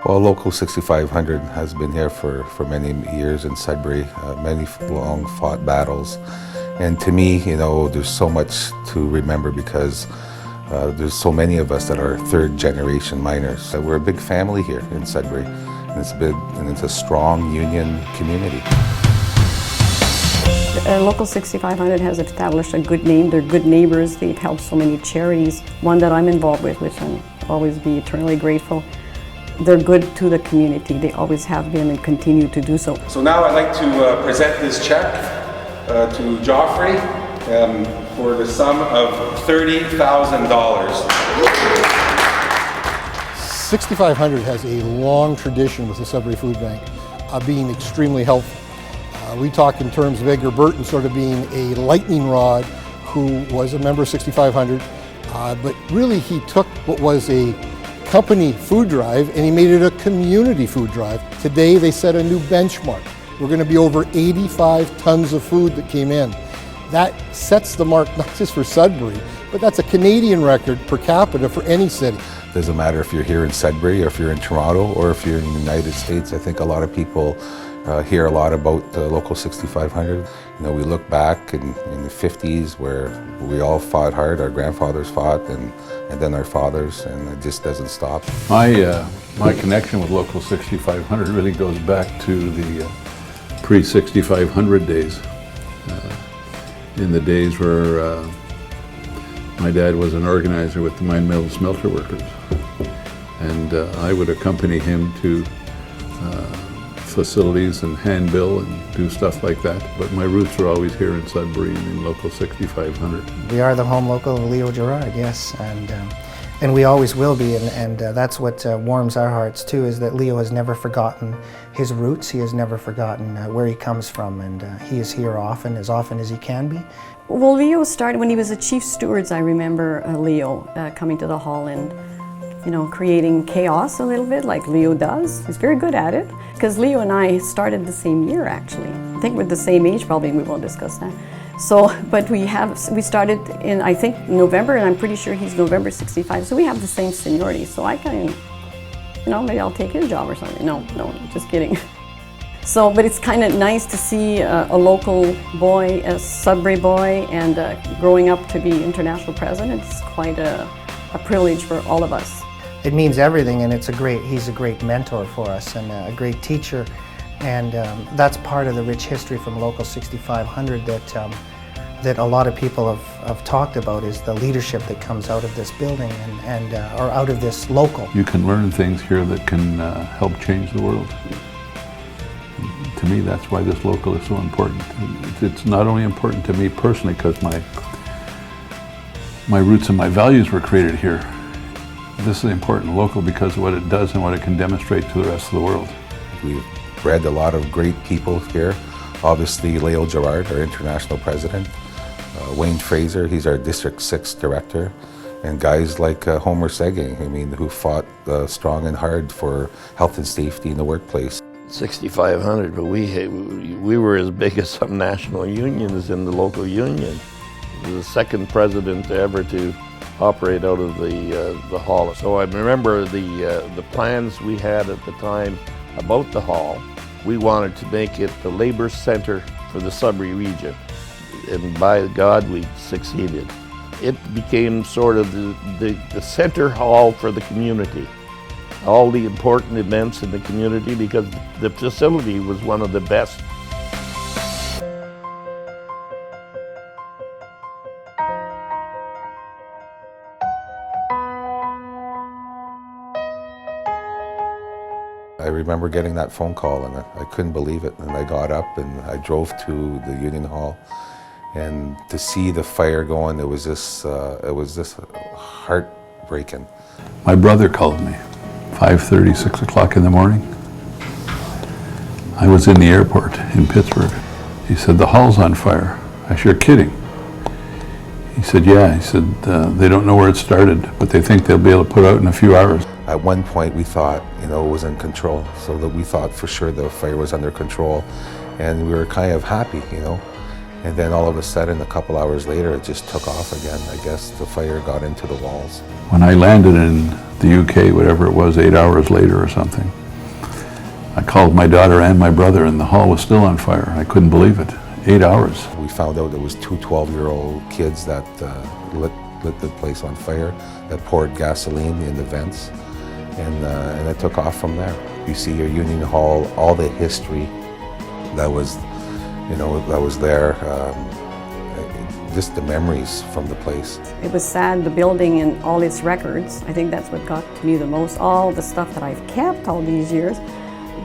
Well, Local 6500 has been here for many years in Sudbury, many long fought battles. And to me, there's so much to remember because there's so many of us that are third generation miners. We're a big family here in Sudbury, and it's a strong union community. Local 6500 has established a good name. They're good neighbors. They've helped so many charities. One that I'm involved with, which I'll always be eternally grateful. They're good to the community. They always have been and continue to do so. So now I'd like to present this check to Joffrey for the sum of $30,000. 6500 has a long tradition with the Sudbury Food Bank of being extremely helpful. We talk in terms of Edgar Burton sort of being a lightning rod who was a member of 6500, but really he took what was a company food drive and he made it a community food drive. Today they set a new benchmark. We're going to be over 85 tons of food that came in. That sets the mark not just for Sudbury, but that's a Canadian record per capita for any city. Doesn't matter if you're here in Sudbury or if you're in Toronto or if you're in the United States. I think a lot of people hear a lot about Local 6500. We look back in the 50s where we all fought hard, our grandfathers fought, and then our fathers, and it just doesn't stop. My connection with Local 6500 really goes back to the pre-6500 days. In the days where my dad was an organizer with the mine mill smelter workers. And I would accompany him to facilities and handbill and do stuff like that. But my roots are always here in Sudbury and in Local 6500. We are the home local of Leo Gerard, yes, and we always will be, and that's what warms our hearts too, is that Leo has never forgotten his roots. He has never forgotten where he comes from, and he is here often as he can be. Well, Leo started when he was a chief stewards. I remember Leo coming to the hall and creating chaos a little bit like Leo does. He's very good at it. Because Leo and I started the same year, actually. I think we're the same age, probably, we won't discuss that. So, but we started in, I think, November, and I'm pretty sure he's November 65, so we have the same seniority. So I can, maybe I'll take his job or something. No, just kidding. So, but it's kind of nice to see a local boy, a Sudbury boy, and growing up to be international president. It's quite a privilege for all of us. It means everything, and he's a great mentor for us and a great teacher, and that's part of the rich history from Local 6500 that a lot of people have talked about, is the leadership that comes out of this building or out of this local. You can learn things here that can help change the world. To me, that's why this local is so important. It's not only important to me personally because my roots and my values were created here. This is an important local because of what it does and what it can demonstrate to the rest of the world. We've bred a lot of great people here. Obviously, Leo Gerard, our international president. Wayne Fraser, he's our District 6 director. And guys like Homer Seging, who fought strong and hard for health and safety in the workplace. 6500, but we were as big as some national unions in the local union. He was the second president ever to operate out of the hall. So I remember the plans we had at the time about the hall. We wanted to make it the labor center for the Sudbury region, and by God we succeeded. It became sort of the center hall for the community. All the important events in the community, because the facility was one of the best. I remember getting that phone call and I couldn't believe it, and I got up and I drove to the Union Hall, and to see the fire going, it was just heartbreaking. My brother called me, 5:30, 6 o'clock in the morning. I was in the airport in Pittsburgh. He said, "The hall's on fire." I said, "You're kidding." He said, "Yeah." He said, "They don't know where it started, but they think they'll be able to put it out in a few hours." At one point we thought, it was in control, so that we thought for sure the fire was under control, and we were kind of happy, And then all of a sudden, a couple hours later, it just took off again. I guess the fire got into the walls. When I landed in the UK, whatever it was, 8 hours later or something, I called my daughter and my brother, and the hall was still on fire. I couldn't believe it. 8 hours. We found out it was two 12-year-old kids that lit the place on fire, that poured gasoline in the vents, and it took off from there. You see your Union Hall, all the history that was, that was there, just the memories from the place. It was sad, the building and all its records. I think that's what got to me the most, all the stuff that I've kept all these years.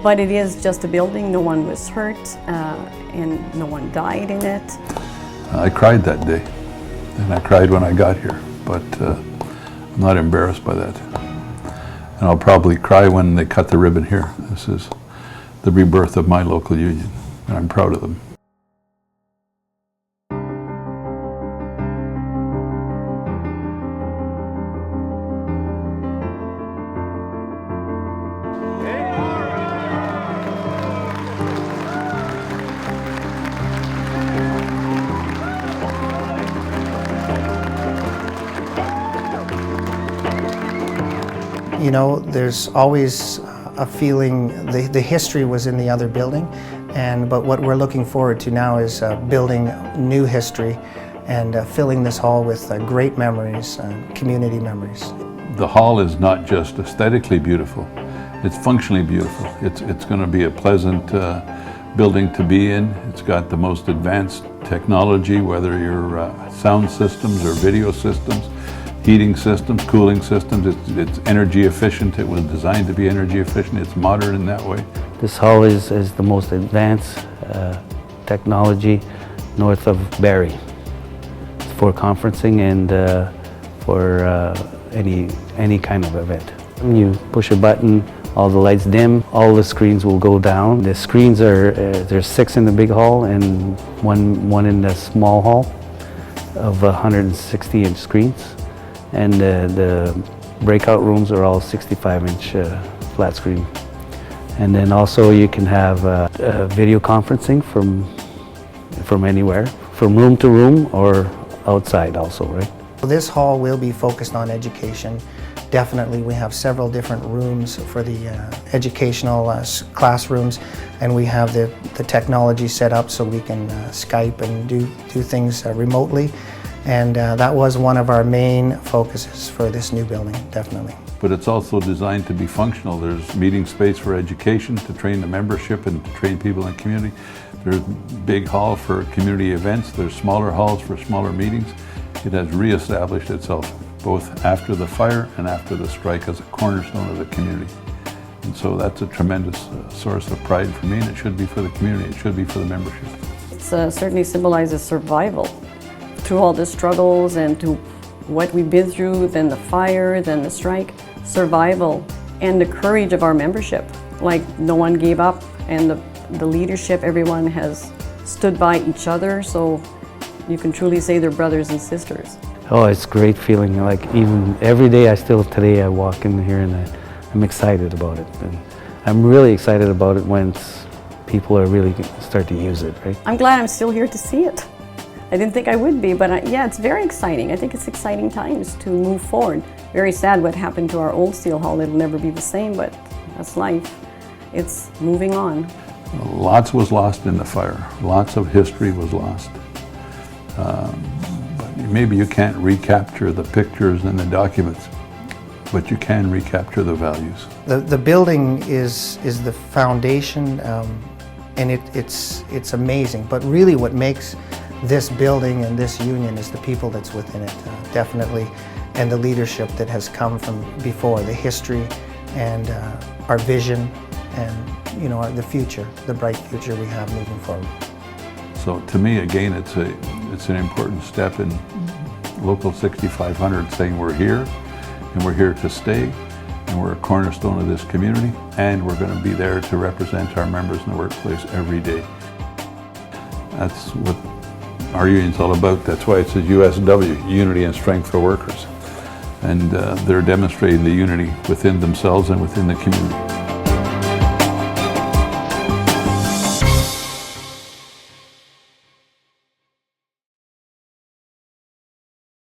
But it is just a building, no one was hurt, and no one died in it. I cried that day, and I cried when I got here, but I'm not embarrassed by that. And I'll probably cry when they cut the ribbon here. This is the rebirth of my local union, and I'm proud of them. You know, there's always a feeling, the history was in the other building, but what we're looking forward to now is building new history and filling this hall with great memories, community memories. The hall is not just aesthetically beautiful, it's functionally beautiful. It's going to be a pleasant building to be in. It's got the most advanced technology, whether you're sound systems or video systems, heating systems, cooling systems. It's energy efficient. It was designed to be energy efficient. It's modern in that way. This hall is the most advanced technology north of Barrie for conferencing and for any kind of event. When you push a button, all the lights dim, all the screens will go down. The screens are, there's 6 in the big hall and one in the small hall of 160-inch screens. And the breakout rooms are all 65-inch flat screen. And then also you can have video conferencing from anywhere, from room to room or outside also, right? This hall will be focused on education. Definitely, we have several different rooms for the educational classrooms, and we have the technology set up so we can Skype and do things remotely. And that was one of our main focuses for this new building, definitely. But it's also designed to be functional. There's meeting space for education, to train the membership and to train people in the community. There's big hall for community events. There's smaller halls for smaller meetings. It has reestablished itself both after the fire and after the strike as a cornerstone of the community. And so that's a tremendous source of pride for me, and it should be for the community. It should be for the membership. It certainly symbolizes survival. Through all the struggles and to what we've been through, then the fire, then the strike, survival and the courage of our membership. Like no one gave up, and the leadership, everyone has stood by each other, so you can truly say they're brothers and sisters. Oh, it's a great feeling. Like even every day today I walk in here and I'm excited about it. And I'm really excited about it when people are really start to use it, right? I'm glad I'm still here to see it. I didn't think I would be, but yeah, it's very exciting. I think it's exciting times to move forward. Very sad what happened to our old steel hall. It'll never be the same, but that's life. It's moving on. Lots was lost in the fire. Lots of history was lost. But maybe you can't recapture the pictures and the documents, but you can recapture the values. The building is the foundation, and it's amazing. But really what makes this building and this union is the people that's within it, definitely, and the leadership that has come from before, the history and our vision and the future, the bright future we have moving forward. So to me, again, it's an important step in Local 6500 saying we're here and we're here to stay and we're a cornerstone of this community and we're going to be there to represent our members in the workplace every day. That's what our union's all about. That's why it says USW, Unity and Strength for Workers. And they're demonstrating the unity within themselves and within the community.